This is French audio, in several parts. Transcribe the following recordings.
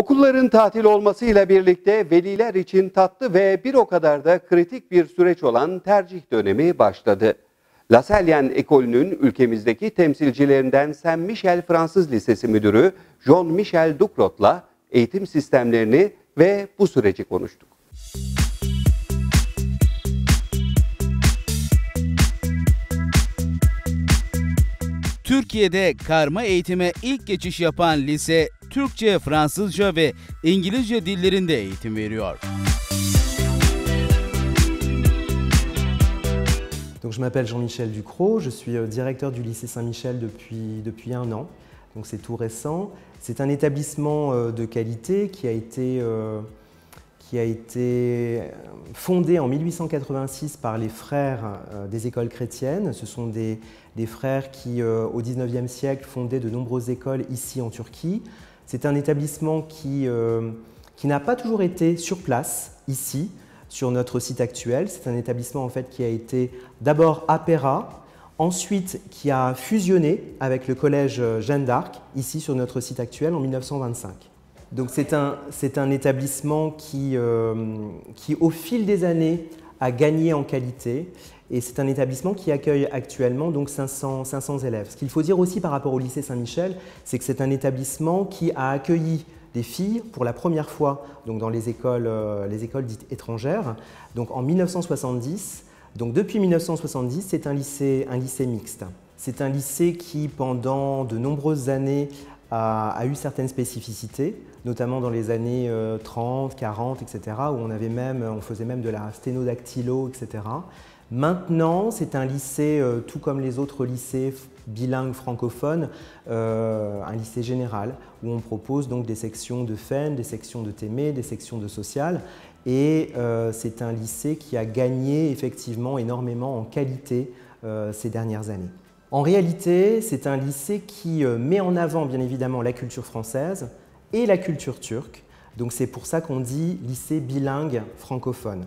Okulların tatil olmasıyla birlikte veliler için tatlı ve bir o kadar da kritik bir süreç olan tercih dönemi başladı. La Salle Ekolü'nün ülkemizdeki temsilcilerinden Saint Michel Fransız Lisesi Müdürü Jean-Michel Ducrot'la eğitim sistemlerini ve bu süreci konuştuk. Türkiye'de karma eğitime ilk geçiş yapan lise, Türkçe, Fransızca ve İngilizce dillerinde eğitim veriyor. Donc, je m'appelle Jean-Michel Ducrot, je suis directeur du lycée Saint-Michel depuis un an, donc c'est tout récent. C'est un établissement de qualité qui a été fondé en 1886 par les frères des écoles chrétiennes. Ce sont des frères qui, au XIXe siècle, fondaient de nombreuses écoles ici en Turquie. C'est un établissement qui n'a pas toujours été sur place, ici, sur notre site actuel. C'est un établissement en fait qui a été d'abord à Pera, ensuite qui a fusionné avec le collège Jeanne d'Arc, ici sur notre site actuel en 1925. Donc c'est un établissement qui, au fil des années, a gagné en qualité et c'est un établissement qui accueille actuellement donc 500 élèves. Ce qu'il faut dire aussi par rapport au lycée Saint-Michel, c'est que c'est un établissement qui a accueilli des filles pour la première fois donc dans les écoles dites étrangères, donc en 1970. Donc depuis 1970, c'est un lycée mixte. C'est un lycée qui, pendant de nombreuses années, a eu certaines spécificités, notamment dans les années 30, 40, etc., où on faisait même de la sténodactylo, etc. Maintenant, c'est un lycée, tout comme les autres lycées bilingues francophones, un lycée général, où on propose donc des sections de FEN, des sections de TME, des sections de social. Et c'est un lycée qui a gagné effectivement énormément en qualité ces dernières années. En réalité, c'est un lycée qui met en avant bien évidemment la culture française et la culture turque. Donc c'est pour ça qu'on dit lycée bilingue francophone.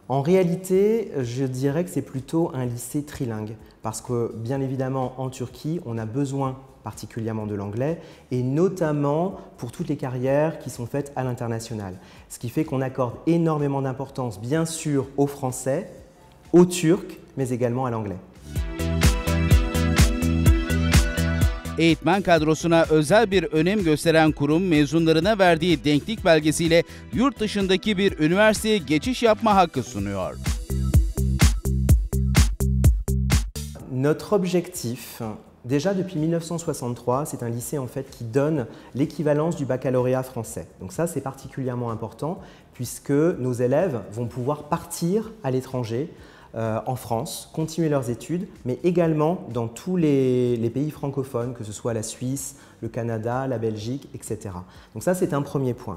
En réalité, je dirais que c'est plutôt un lycée trilingue parce que bien évidemment en Turquie, on a besoin particulièrement de l'anglais et notamment pour toutes les carrières qui sont faites à l'international. Ce qui fait qu'on accorde énormément d'importance bien sûr au français, au turc, mais également à l'anglais. Eğitmen kadrosuna özel bir önem gösteren kurum mezunlarına verdiği denklik belgesiyle yurt dışındaki bir üniversiteye geçiş yapma hakkı sunuyor. Notre objectif, déjà depuis 1963, c'est un lycée en fait qui donne l'équivalence du baccalauréat français. Donc ça, c'est particulièrement important puisque nos élèves vont pouvoir partir à l'étranger, en France, continuer leurs études, mais également dans tous les pays francophones, que ce soit la Suisse, le Canada, la Belgique, etc. Donc ça, c'est un premier point.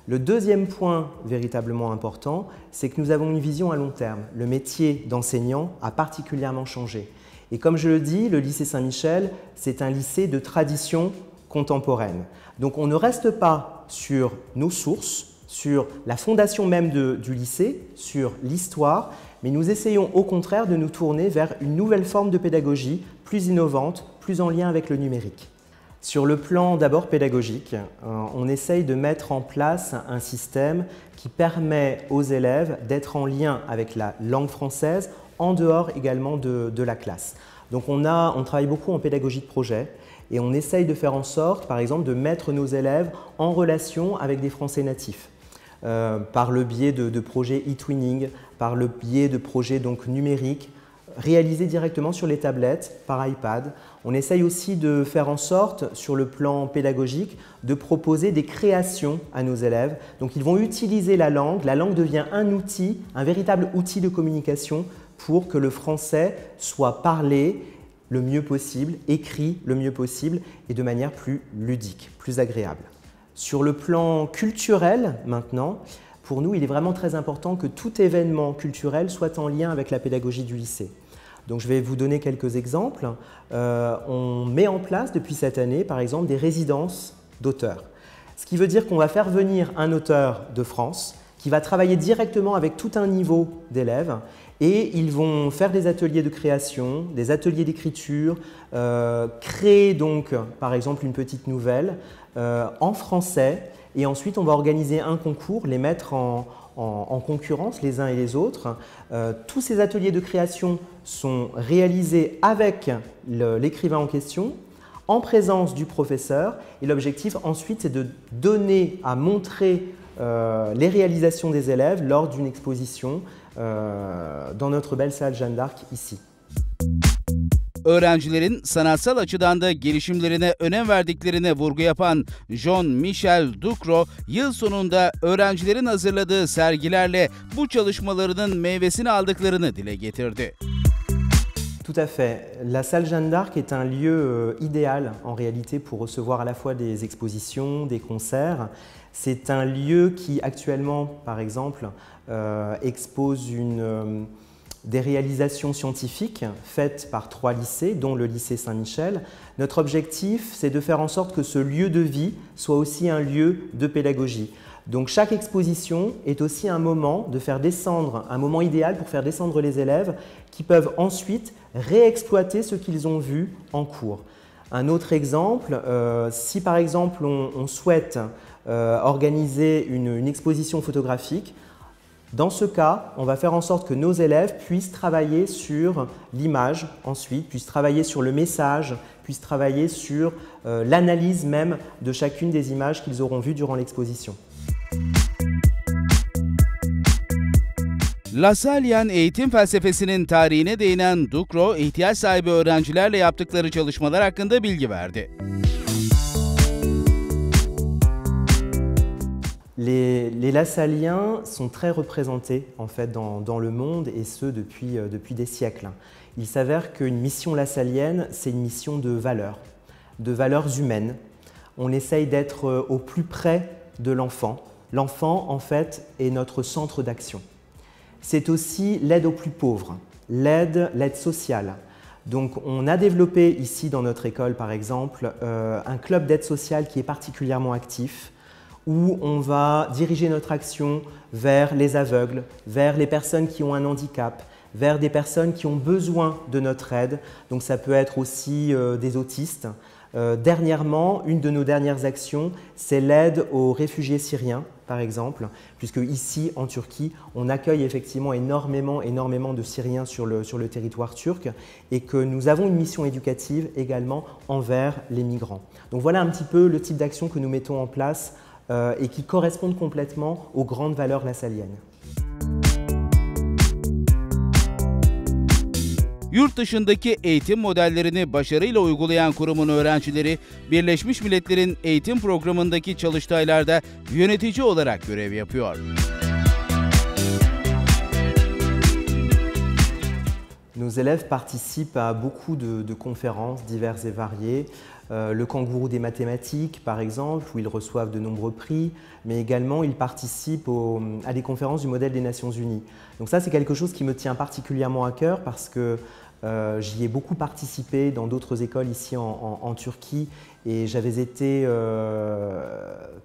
Le deuxième point véritablement important, c'est que nous avons une vision à long terme. Le métier d'enseignant a particulièrement changé. Et comme je le dis, le lycée Saint-Michel, c'est un lycée de tradition contemporaine. Donc on ne reste pas sur nos sources, sur la fondation même du lycée, sur l'histoire, mais nous essayons au contraire de nous tourner vers une nouvelle forme de pédagogie, plus innovante, plus en lien avec le numérique. Sur le plan d'abord pédagogique, on essaye de mettre en place un système qui permet aux élèves d'être en lien avec la langue française, en dehors également de la classe. Donc on travaille beaucoup en pédagogie de projet et on essaye de faire en sorte, par exemple, de mettre nos élèves en relation avec des Français natifs. Par le biais de projets e-twinning, par le biais de projets donc, numériques, réalisés directement sur les tablettes, par iPad. On essaye aussi de faire en sorte, sur le plan pédagogique, de proposer des créations à nos élèves. Donc ils vont utiliser la langue devient un outil, un véritable outil de communication pour que le français soit parlé le mieux possible, écrit le mieux possible et de manière plus ludique, plus agréable. Sur le plan culturel, maintenant, pour nous, il est vraiment très important que tout événement culturel soit en lien avec la pédagogie du lycée. Donc, je vais vous donner quelques exemples. On met en place depuis cette année, par exemple, des résidences d'auteurs. Ce qui veut dire qu'on va faire venir un auteur de France qui va travailler directement avec tout un niveau d'élèves et ils vont faire des ateliers de création, des ateliers d'écriture, créer donc par exemple une petite nouvelle en français et ensuite on va organiser un concours, les mettre en concurrence les uns et les autres. Tous ces ateliers de création sont réalisés avec l'écrivain en question, en présence du professeur et l'objectif ensuite c'est de donner à montrer les réalisations des élèves lors d'une exposition dans notre belle salle Jeanne d'Arc ici. Öğrencilerin sanatsal açıdan da gelişimlerine önem verdiklerine vurgu yapan Jean-Michel Ducrot, yıl sonunda öğrencilerin hazırladığı sergilerle bu çalışmalarının meyvesini aldıklarını dile getirdi. Tout à fait. La salle Jeanne d'Arc est un lieu idéal en réalité pour recevoir à la fois des expositions, des concerts. C'est un lieu qui actuellement, par exemple, expose des réalisations scientifiques faites par 3 lycées, dont le lycée Saint-Michel. Notre objectif, c'est de faire en sorte que ce lieu de vie soit aussi un lieu de pédagogie. Donc chaque exposition est aussi un moment de faire descendre, un moment idéal pour faire descendre les élèves qui peuvent ensuite réexploiter ce qu'ils ont vu en cours. Un autre exemple, si par exemple on souhaite organiser une exposition photographique, dans ce cas, on va faire en sorte que nos élèves puissent travailler sur l'image ensuite, puissent travailler sur le message, puissent travailler sur l'analyse même de chacune des images qu'ils auront vues durant l'exposition. Lassallean eğitim felsefesinin tarihine değinen Ducrot, ihtiyaç sahibi öğrencilerle yaptıkları çalışmalar hakkında bilgi verdi. Les Lassalliens sont très représentés en fait dans le monde et ce depuis des siècles. Il s'avère qu'une mission lassallienne, c'est une mission de valeurs humaines. On essaye d'être au plus près de l'enfant. L'enfant, en fait, est notre centre d'action. C'est aussi l'aide aux plus pauvres, l'aide sociale. Donc on a développé ici dans notre école, par exemple, un club d'aide sociale qui est particulièrement actif, où on va diriger notre action vers les aveugles, vers les personnes qui ont un handicap, vers des personnes qui ont besoin de notre aide. Donc ça peut être aussi des autistes. Dernièrement, une de nos dernières actions, c'est l'aide aux réfugiés syriens, par exemple, puisque ici, en Turquie, on accueille effectivement énormément de Syriens sur le territoire turc et que nous avons une mission éducative également envers les migrants. Donc voilà un petit peu le type d'action que nous mettons en place et qui correspondent complètement aux grandes valeurs lassalliennes. Yurt dışındaki eğitim modellerini başarıyla uygulayan kurumun öğrencileri, Birleşmiş Milletler'in eğitim programındaki çalıştaylarda yönetici olarak görev yapıyor. Nos élèves participent à beaucoup de conférences diverses et variées. Le Kangourou des mathématiques, par exemple, où ils reçoivent de nombreux prix, mais également ils participent à des conférences du modèle des Nations Unies. Donc ça, c'est quelque chose qui me tient particulièrement à cœur parce que j'y ai beaucoup participé dans d'autres écoles ici en Turquie et j'avais été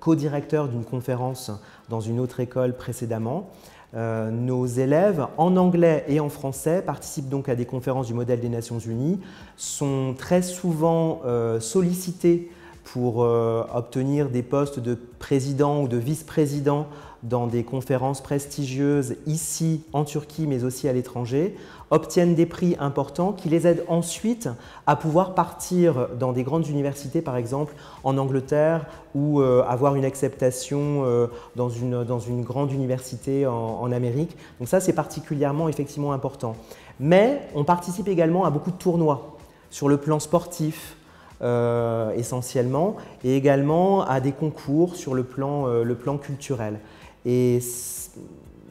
co-directeur d'une conférence dans une autre école précédemment. Nos élèves, en anglais et en français, participent donc à des conférences du modèle des Nations Unies, sont très souvent sollicités pour obtenir des postes de président ou de vice-président dans des conférences prestigieuses ici en Turquie mais aussi à l'étranger, obtiennent des prix importants qui les aident ensuite à pouvoir partir dans des grandes universités, par exemple en Angleterre, ou avoir une acceptation dans une grande université en Amérique. Donc ça, c'est particulièrement effectivement important. Mais on participe également à beaucoup de tournois sur le plan sportif, essentiellement, et également à des concours sur le plan culturel. Et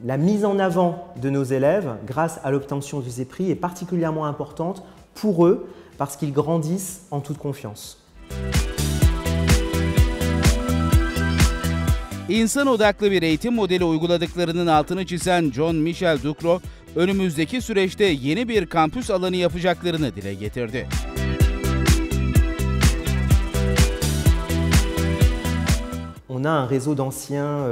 la mise en avant de nos élèves, grâce à l'obtention de ces prix, est particulièrement importante pour eux parce qu'ils grandissent en toute confiance. İnsan odaklı bir eğitim modeli uyguladıklarının altını çizen Jean-Michel Ducrot, önümüzdeki süreçte yeni bir kampüs alanı yapacaklarını dile getirdi. On a un réseau d'anciens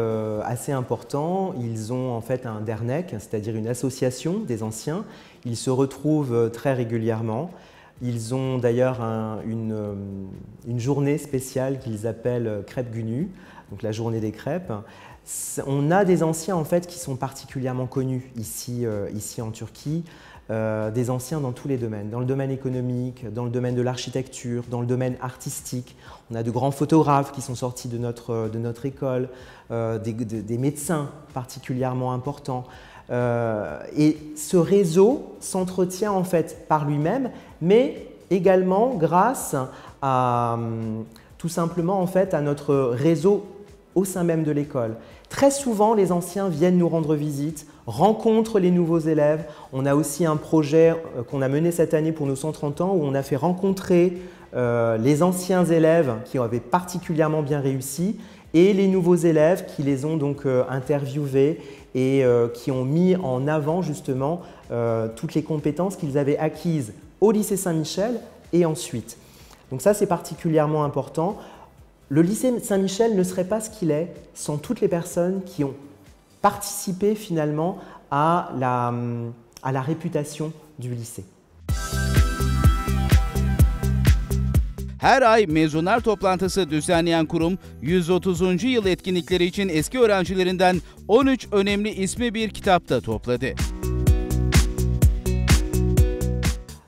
assez important. Ils ont en fait un DERNEC, c'est-à-dire une association des anciens. Ils se retrouvent très régulièrement. Ils ont d'ailleurs une journée spéciale qu'ils appellent Crêpes Günü, donc la journée des crêpes. On a des anciens en fait qui sont particulièrement connus ici en Turquie, des anciens dans tous les domaines, dans le domaine économique, dans le domaine de l'architecture, dans le domaine artistique. On a de grands photographes qui sont sortis de notre école, des médecins particulièrement importants. Et ce réseau s'entretient en fait par lui-même, mais également grâce à tout simplement en fait à notre réseau au sein même de l'école. Très souvent, les anciens viennent nous rendre visite, rencontrent les nouveaux élèves. On a aussi un projet qu'on a mené cette année pour nos 130 ans où on a fait rencontrer les anciens élèves qui avaient particulièrement bien réussi et les nouveaux élèves qui les ont donc interviewés et qui ont mis en avant justement toutes les compétences qu'ils avaient acquises au lycée Saint-Michel et ensuite. Donc ça, c'est particulièrement important. Le lycée Saint-Michel ne serait pas ce qu'il est sans toutes les personnes qui ont participé finalement à la réputation du lycée. Her ay mezunlar toplantısı düzenleyen kurum, 130. yıl etkinlikleri için eski öğrencilerinden 13 önemli ismi bir kitapta topladı.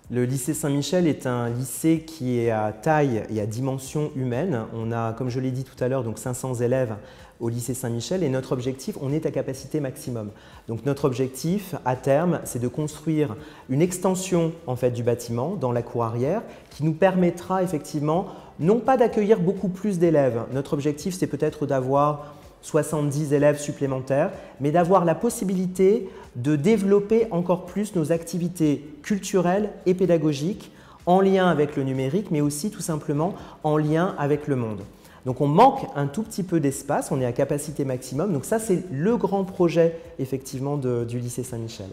Le lycée Saint-Michel est un lycée qui est à taille et à dimension humaine. On a, comme je l'ai dit tout à l'heure, donc 500 élèves au lycée Saint-Michel et notre objectif, on est à capacité maximum. Donc notre objectif à terme, c'est de construire une extension en fait, du bâtiment dans la cour arrière qui nous permettra effectivement non pas d'accueillir beaucoup plus d'élèves. Notre objectif, c'est peut-être d'avoir 70 élèves supplémentaires, mais d'avoir la possibilité de développer encore plus nos activités culturelles et pédagogiques en lien avec le numérique, mais aussi tout simplement en lien avec le monde. Donc on manque un tout petit peu d'espace, on est à capacité maximum, donc ça c'est le grand projet effectivement du lycée Saint-Michel.